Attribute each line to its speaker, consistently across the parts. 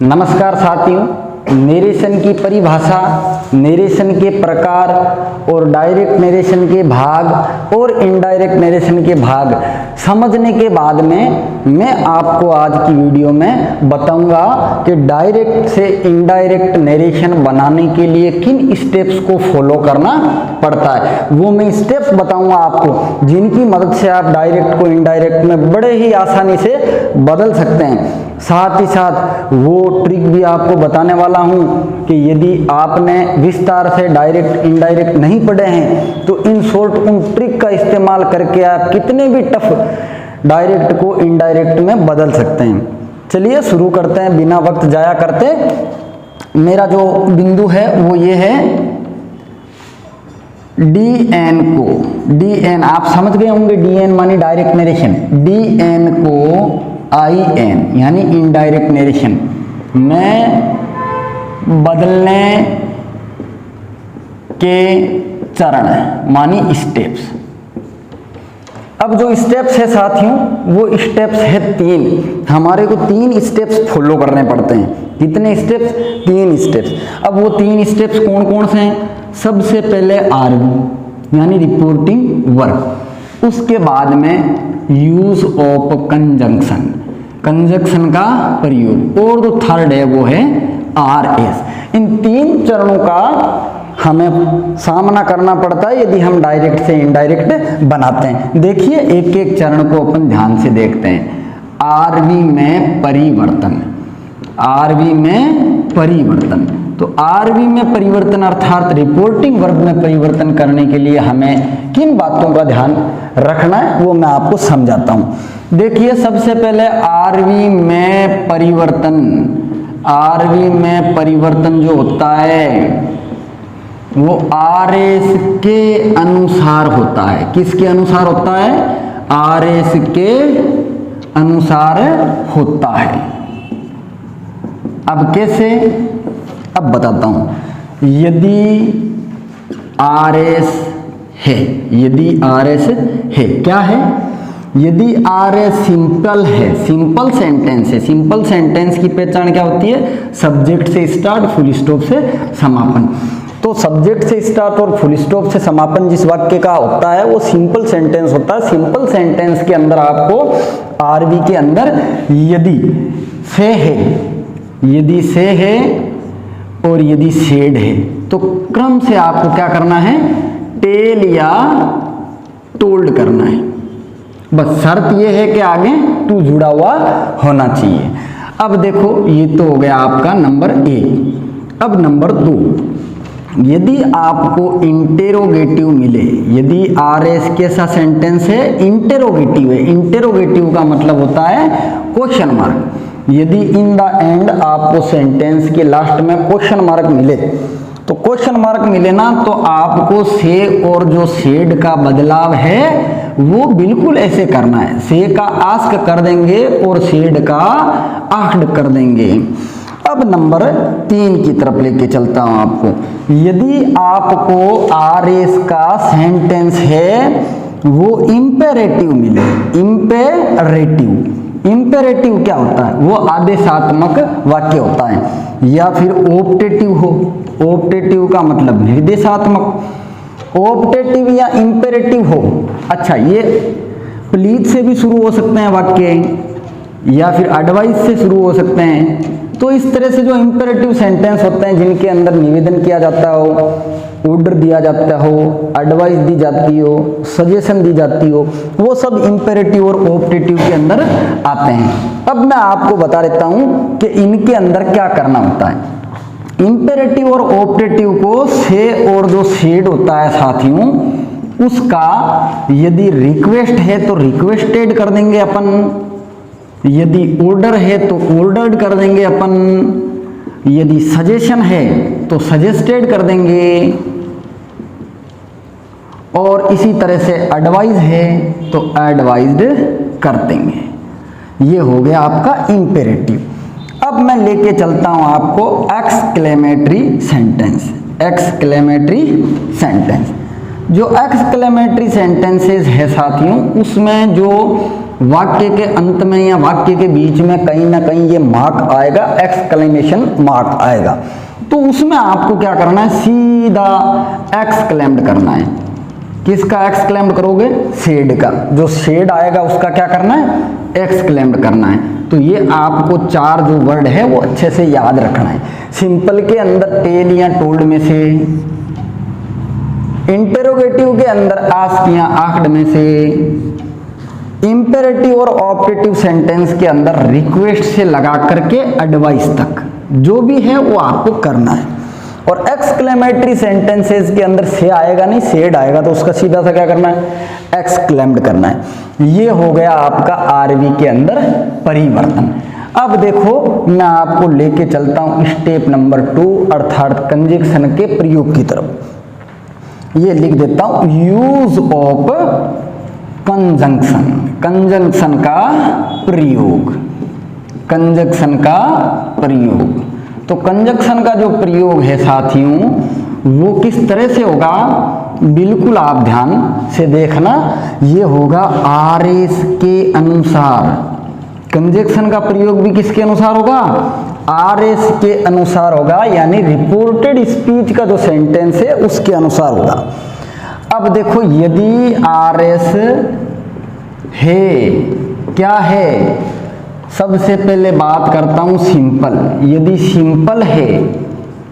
Speaker 1: नमस्कार साथियों, नरेशन की परिभाषा, नरेशन के प्रकार और डायरेक्ट नरेशन के भाग और इनडायरेक्ट नरेशन के भाग समझने के बाद में मैं आपको आज की वीडियो में बताऊंगा कि डायरेक्ट से इनडायरेक्ट नरेशन बनाने के लिए किन स्टेप्स को फॉलो करना पड़ता है। वो मैं स्टेप्स बताऊंगा आपको, जिनकी मदद से आप डायरेक्ट को इनडायरेक्ट में बड़े ही आसानी से बदल सकते हैं। साथ ही साथ वो ट्रिक भी आपको बताने वाला हूं कि यदि आपने विस्तार से डायरेक्ट इनडायरेक्ट नहीं पढ़े हैं तो इन शॉर्ट उन ट्रिक का इस्तेमाल करके आप कितने भी टफ डायरेक्ट को इनडायरेक्ट में बदल सकते हैं। चलिए शुरू करते हैं बिना वक्त जाया करते। मेरा जो बिंदु है वो ये है DN को, DN आप समझ गए होंगे, DN मानी डायरेक्ट नरेशन, DN को IN यानी इनडायरेक्ट नरेशन में बदलने के चरण मानी स्टेप्स। अब जो स्टेप्स है साथियों, वो स्टेप्स है 3। हमारे को 3 स्टेप्स फॉलो करने पड़ते हैं। कितने स्टेप्स? 3 स्टेप्स। अब वो 3 स्टेप्स कौन कौन से हैं? सबसे पहले RV यानी रिपोर्टिंग वर्क, उसके बाद में यूज ऑफ कंजंक्शन, कंजंक्शन का प्रयोग, और जो थर्ड है वो है RS। इन 3 चरणों का हमें सामना करना पड़ता है यदि हम डायरेक्ट से इनडायरेक्ट बनाते हैं। देखिए एक एक चरण को अपन ध्यान से देखते हैं। RV में परिवर्तन, RV में परिवर्तन, तो RV में परिवर्तन अर्थात रिपोर्टिंग वर्क में परिवर्तन करने के लिए हमें किन बातों का ध्यान रखना है वो मैं आपको समझाता हूं। देखिए सबसे पहले RV में परिवर्तन, RV में परिवर्तन जो होता है वो RS के अनुसार होता है। किसके अनुसार होता है? RS के अनुसार होता है। अब कैसे? अब बताता हूं। यदि RS है, यदि RS है, क्या है? यदि RS सिंपल है, सिंपल सेंटेंस है। सिंपल सेंटेंस की पहचान क्या होती है? सब्जेक्ट से स्टार्ट, फुल स्टॉप से समापन। तो सब्जेक्ट से स्टार्ट और फुल स्टॉप से समापन जिस वाक्य का होता है वो सिंपल सेंटेंस होता है। सिंपल सेंटेंस के अंदर आपको RV के अंदर यदि से है, यदि से है और यदि सेड है, तो क्रम से आपको क्या करना है? टेल या टोल्ड करना है। बस शर्त यह है कि आगे टू जुड़ा हुआ होना चाहिए। अब देखो ये तो हो गया आपका नंबर 1। अब नंबर 2, यदि आपको इंटेरोगेटिव मिले, यदि RS कैसा सेंटेंस है? इंटेरोगेटिव है। इंटेरोगेटिव का मतलब होता है क्वेश्चन मार्क। यदि इन द एंड आपको सेंटेंस के लास्ट में क्वेश्चन मार्क मिले, तो क्वेश्चन मार्क मिले ना, तो आपको से और जो सेड का बदलाव है वो बिल्कुल ऐसे करना है। से का आस्क कर देंगे और सेड का आस्क्ड कर देंगे। अब नंबर 3 की तरफ लेके चलता हूं आपको। यदि आपको RS का सेंटेंस है वो इंपेरेटिव मिले, इंपेरेटिव, इंपेरेटिव क्या होता है? वो आदेशात्मक वाक्य होता है। या फिर ऑप्टेटिव हो, ऑप्टेटिव का मतलब निर्देशात्मक, ऑप्टेटिव या इंपेरेटिव हो। अच्छा, ये प्लीज से भी शुरू हो सकते हैं वाक्य, या फिर एडवाइस से शुरू हो सकते हैं। तो इस तरह से जो इंपेरेटिव सेंटेंस होते हैं जिनके अंदर निवेदन किया जाता हो, ऑर्डर दिया जाता हो, एडवाइस दी जाती हो, सजेशन दी जाती हो, वो सब इंपेरेटिव और ऑप्टेटिव के अंदर आते हैं। अब मैं आपको बता देता हूं कि इनके अंदर क्या करना होता है। इंपेरेटिव और ऑप्टेटिव को से और जो सेड होता है साथियों, उसका यदि रिक्वेस्ट है तो रिक्वेस्टेड कर देंगे अपन, यदि ऑर्डर है तो ऑर्डर्ड कर देंगे अपन, यदि सजेशन है तो सजेस्टेड कर देंगे, और इसी तरह से एडवाइस है तो एडवाइज्ड कर देंगे। ये हो गया आपका इंपेरेटिव। अब मैं लेके चलता हूं आपको एक्सक्लेमेटरी सेंटेंस। एक्सक्लेमेटरी सेंटेंस, जो एक्सक्लेमेटरी सेंटेंसेस है साथियों, उसमें जो वाक्य के अंत में या वाक्य के बीच में कहीं ना कहीं ये मार्क आएगा, एक्सक्लेमेशन मार्क आएगा, तो उसमें आपको क्या करना है, सीधा एक्सक्लेम्ड करना है। किसका एक्सक्लेम्ड करोगे, शेड का, जो शेड आएगा उसका क्या करना है, एक्सक्लेम्ड करना है। तो ये आपको 4 जो वर्ड है वो अच्छे से याद रखना है। सिंपल के अंदर टेल या टोल्ड में से, इंटेरोगेटिव के अंदर आस्क या आस्क्ड में से, इंपेरेटिव और ऑपरेटिव सेंटेंस के अंदर रिक्वेस्ट से लगा करके एडवाइस तक जो भी है वो आपको करना है। और एक्सक्लेमेटरी सेंटेंसेस के अंदर से आएगा नहीं, शेड आएगा, तो उसका सीधा सा क्या करना है, एक्सक्लेम्ड करना है। ये हो गया आपका आरवी के अंदर परिवर्तन। अब देखो मैं आपको लेके चलता हूं स्टेप नंबर 2 अर्थात कंजक्शन के प्रयोग की तरफ। ये लिख देता हूं, यूज ऑफ कंजंक्शन, कंजंक्शन का प्रयोग, कंजंक्शन का प्रयोग। तो कंजंक्शन का जो प्रयोग है साथियों वो किस तरह से होगा, बिल्कुल आप ध्यान से देखना, ये होगा आरएस के अनुसार। कंजंक्शन का प्रयोग भी किसके अनुसार होगा, आरएस के अनुसार होगा, यानी रिपोर्टेड स्पीच का जो सेंटेंस है उसके अनुसार होगा। अब देखो यदि आरएस है, क्या है, सबसे पहले बात करता हूं सिंपल। यदि सिंपल है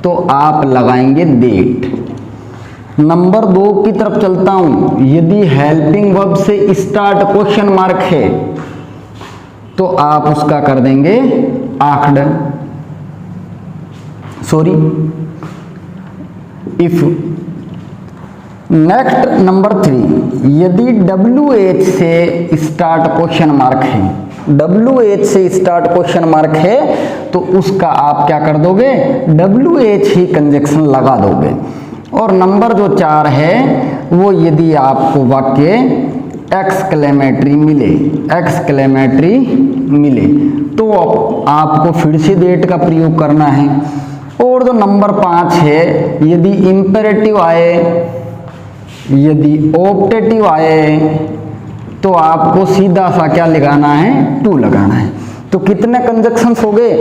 Speaker 1: तो आप लगाएंगे डेट। नंबर 2 की तरफ चलता हूं, यदि हेल्पिंग वर्ब से स्टार्ट क्वेश्चन मार्क है तो आप उसका कर देंगे आखड़, सॉरी इफ। नेक्स्ट नंबर 3, यदि WH से स्टार्ट क्वेश्चन मार्क है, WH से स्टार्ट क्वेश्चन मार्क है तो उसका आप क्या कर दोगे, WH ही कंजक्शन लगा दोगे। और नंबर जो 4 है वो यदि आपको वाक्य एक्सक्लेमेटरी मिले, एक्सक्लेमेटरी मिले तो आपको फिर से डेट का प्रयोग करना है। और जो नंबर 5 है, यदि इंपेरेटिव आए, यदि ऑप्टेटिव आए तो आपको सीधा सा क्या लगाना है, टू लगाना है। तो कितने कंजक्शंस हो गए,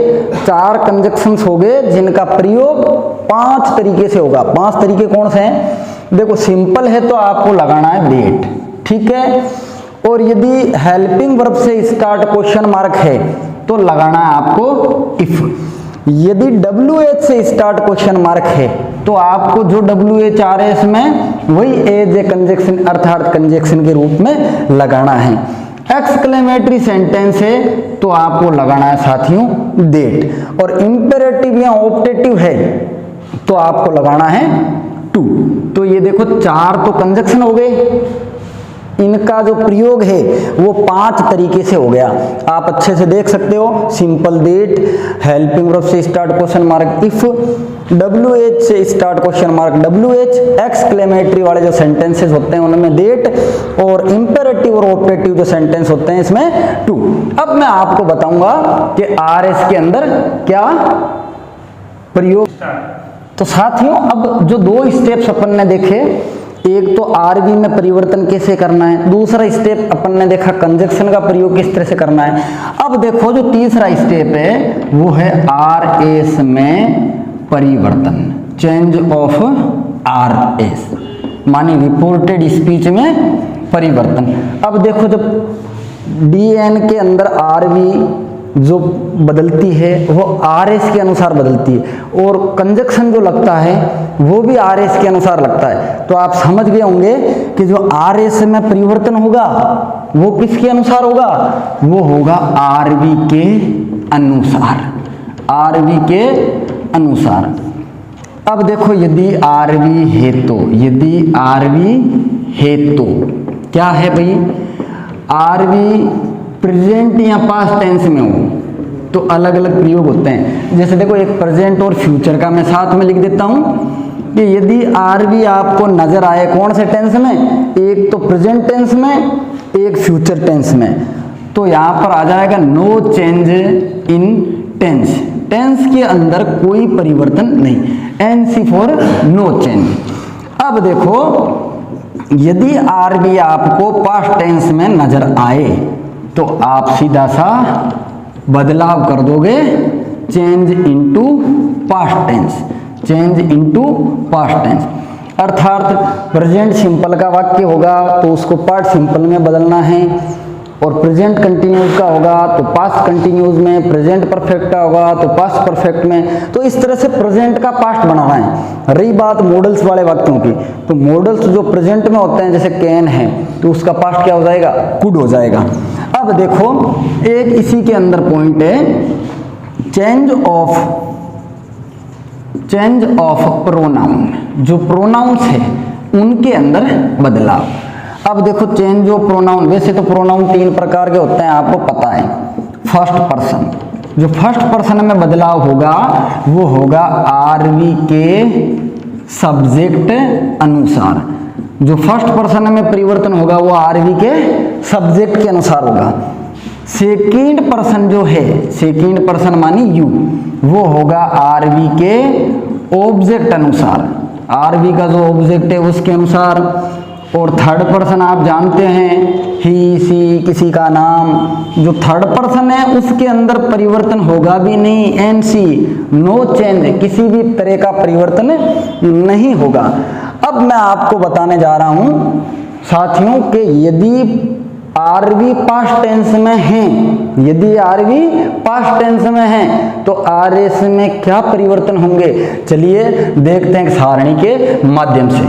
Speaker 1: 4 कंजक्शंस हो गए जिनका प्रयोग 5 तरीके से होगा। 5 तरीके कौन से हैं, देखो सिंपल है तो आपको लगाना है डेट, ठीक है। और यदि हेल्पिंग वर्ब से स्टार्ट क्वेश्चन मार्क है तो लगाना है आपको इफ। यदि WH से स्टार्ट क्वेश्चन मार्क है तो आपको जो WH आ रहा है इसमें वही एज ए कंजक्शन अर्थात कंजक्शन के रूप में लगाना है। एक्सक्लेमेटरी सेंटेंस है तो आपको लगाना है साथियों डेट। और इंपेरेटिव या ऑप्टेटिव है तो आपको लगाना है टू। तो ये देखो 4 तो कंजक्शन हो गए, इनका जो प्रयोग है वो 5 तरीके से हो गया। आप अच्छे से देख सकते हो, सिंपल डेट, हेल्पिंग वर्ब से start question mark if, WH से start question mark WH, exclamatory वाले जो सेंटेंसेस होते हैं उनमें डेट, और इंपेरेटिव और ऑपरेटिव जो सेंटेंस होते हैं इसमें टू। अब मैं आपको बताऊंगा कि आरएस के अंदर क्या प्रयोग। तो साथियों अब जो 2 स्टेप्स अपन ने देखे, एक तो आरवी में परिवर्तन कैसे करना है, दूसरा स्टेप अपन ने देखा कंजक्शन का प्रयोग किस तरह से करना है। अब देखो जो तीसरा स्टेप है वो है आरएस में परिवर्तन, चेंज ऑफ आरएस, मानी रिपोर्टेड स्पीच में परिवर्तन। अब देखो जब डीएन के अंदर आरवी जो बदलती है वो आरएस के अनुसार बदलती है, और कंजक्शन जो लगता है वो भी आरएस के अनुसार लगता है। तो आप समझ गए होंगे कि जो आरएस में परिवर्तन होगा वो किसके अनुसार होगा, वो होगा आरवी के अनुसार, आरवी के अनुसार। अब देखो यदि आरवी है तो, यदि आरवी है तो क्या है भाई, आरवी प्रेजेंट या पास्ट टेंस में हो तो अलग अलग प्रयोग होते हैं। जैसे देखो एक प्रेजेंट और फ्यूचर का मैं साथ में लिख देता हूं कि यदि आरवी आपको नजर आए कौन से टेंस में, एक तो प्रेजेंट टेंस में, एक फ्यूचर टेंस में, तो यहां पर आ जाएगा no change in tense, tense के अंदर कोई परिवर्तन नहीं, एनसी फॉर नो चेंज। अब देखो यदि आरवी आपको पास्ट टेंस में नजर आए तो आप सीधा सा बदलाव कर दोगे change into past tense, change into past tense. अर्थात प्रेजेंट सिंपल का वाक्य होगा तो उसको पास्ट सिंपल में बदलना है, और प्रेजेंट कंटिन्यूस का होगा तो पास्ट कंटिन्यूस में, प्रेजेंट परफेक्ट का होगा तो पास्ट परफेक्ट में। तो इस तरह से प्रेजेंट का पास्ट बनाना है। रही बात मॉडल्स वाले वाक्यों की, तो मॉडल्स जो प्रेजेंट में होते हैं जैसे कैन है तो उसका पास्ट क्या हो जाएगा, कुड हो जाएगा। अब देखो एक इसी के अंदर पॉइंट है चेंज ऑफ प्रोनाउन, जो प्रोनाउंस है उनके अंदर बदलाव। अब देखो चेंज ऑफ प्रोनाउन, वैसे तो प्रोनाउन 3 प्रकार के होते हैं आपको पता है। फर्स्ट पर्सन, जो फर्स्ट पर्सन में बदलाव होगा वो होगा आरवी के सब्जेक्ट अनुसार। जो फर्स्ट पर्सन में परिवर्तन होगा वो आरवी के सब्जेक्ट के अनुसार होगा। सेकेंड पर्सन जो है, सेकेंड पर्सन मानी यू, वो होगा आरवी के ऑब्जेक्ट अनुसार, आरवी का जो ऑब्जेक्ट है उसके अनुसार। और थर्ड पर्सन आप जानते हैं ही सी किसी का नाम, जो थर्ड पर्सन है उसके अंदर परिवर्तन होगा भी नहीं, एन सी नो चेंज, किसी भी तरह का परिवर्तन नहीं होगा। अब मैं आपको बताने जा रहा हूं साथियों कि यदि आरवी पास्ट टेंस में है, यदि आरवी पास्ट टेंस में है तो आरएस में क्या परिवर्तन होंगे, चलिए देखते हैं सारणी के माध्यम से।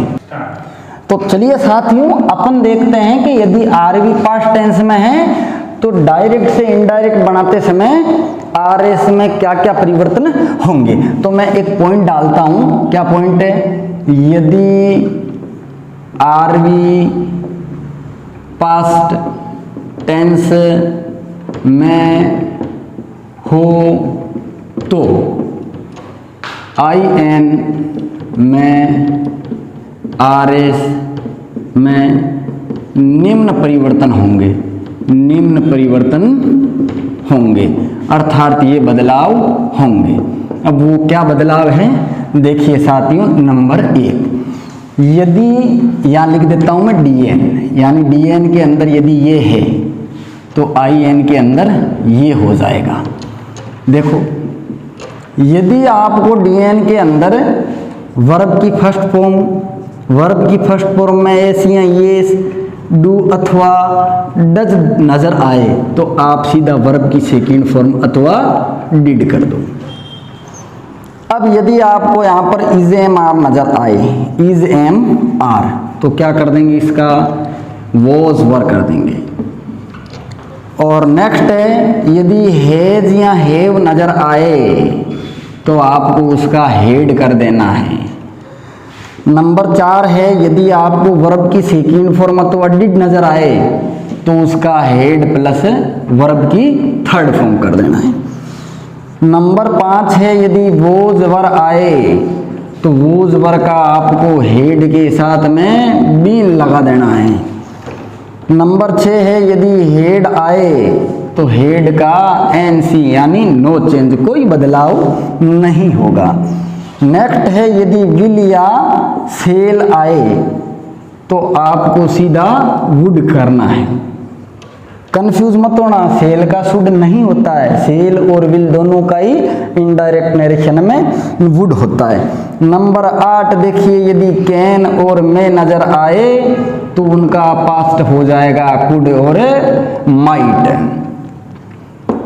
Speaker 1: तो चलिए साथियों अपन देखते हैं कि यदि आरवी पास्ट टेंस में है तो डायरेक्ट से इनडायरेक्ट बनाते समय आरएस में क्या क्या परिवर्तन होंगे। तो मैं एक पॉइंट डालता हूं, क्या पॉइंट है, यदि आरवी पास्ट टेंस में हो तो IN में RS में निम्न परिवर्तन होंगे, निम्न परिवर्तन होंगे, अर्थात ये बदलाव होंगे। अब वो क्या बदलाव है देखिए साथियों। नंबर 1, यदि यहाँ लिख देता हूं मैं DN, यानी DN के अंदर यदि ये है तो IN के अंदर ये हो जाएगा। देखो यदि आपको DN के अंदर वर्ब की फर्स्ट फॉर्म में ऐसी ये डू अथवा डज नजर आए तो आप सीधा वर्ब की सेकंड फॉर्म अथवा डिड कर दो। अब यदि आपको यहाँ पर इज एम आर नजर आए, इज एम आर, तो क्या कर देंगे, इसका वॉज वर कर देंगे। और नेक्स्ट है यदि हैज या हैव नजर आए तो आपको उसका हेड कर देना है। नंबर 4 है यदि आपको वर्ब की सेकंड फॉर्म अथवा डिड नजर आए तो उसका हेड प्लस वर्ब की थर्ड फॉर्म कर देना है। नंबर 5 है यदि वोज वर आए तो वोज वर का आपको हेड के साथ में बीन लगा देना है। नंबर 6 है यदि हेड आए तो हेड का NC यानी नो चेंज, कोई बदलाव नहीं होगा। नेक्स्ट है यदि विल या सेल आए तो आपको सीधा वुड करना है। कंफ्यूज मत होना, सेल का शुड नहीं होता है, सेल और विल दोनों का ही इनडायरेक्ट नरेशन में वुड होता है। नंबर 8 देखिए यदि कैन और मे नजर आए तो उनका पास्ट हो जाएगा कुड और माइट।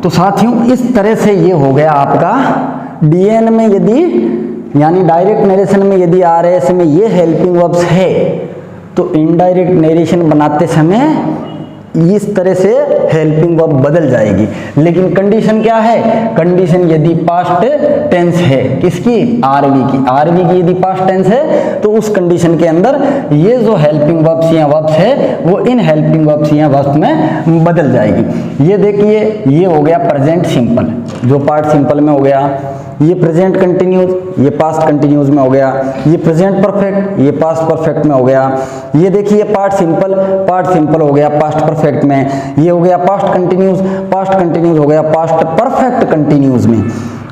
Speaker 1: तो साथियों इस तरह से ये हो गया आपका DN में यदि यानी डायरेक्ट नरेशन में यदि RS में ये हेल्पिंग वर्ब्स है तो इनडायरेक्ट नरेशन बनाते समय इस तरह से हेल्पिंग वर्ब बदल जाएगी। लेकिन कंडीशन क्या है, कंडीशन यदि पास्ट टेंस है किसकी, आरवी की यदि पास्ट टेंस है तो उस कंडीशन के अंदर ये जो हेल्पिंग वर्ब्स या वर्ब्स है वो इन हेल्पिंग वर्ब्स या वर्ब्स में बदल जाएगी। ये देखिए ये हो गया प्रेजेंट सिंपल जो पार्ट सिंपल में हो गया, ये प्रेजेंट कंटिन्यूस ये पास्ट कंटिन्यूस में हो गया, ये प्रेजेंट परफेक्ट ये पास्ट परफेक्ट में हो गया। ये देखिए पार्ट सिंपल हो गया पास्ट परफेक्ट में, ये हो गया पास्ट कंटिन्यूस हो गया पास्ट परफेक्ट कंटिन्यूस में।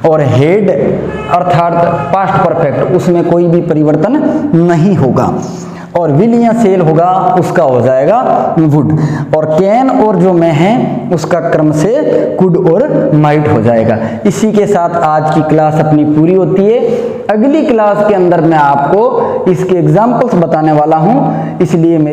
Speaker 1: और हेड अर्थात पास्ट परफेक्ट उसमें कोई भी परिवर्तन नहीं होगा। और विल या सेल होगा उसका हो जाएगा वुड, और कैन और जो मैं है उसका क्रम से कुड और माइट हो जाएगा। इसी के साथ आज की क्लास अपनी पूरी होती है। अगली क्लास के अंदर मैं आपको इसके एग्जाम्पल्स बताने वाला हूं, इसलिए मैं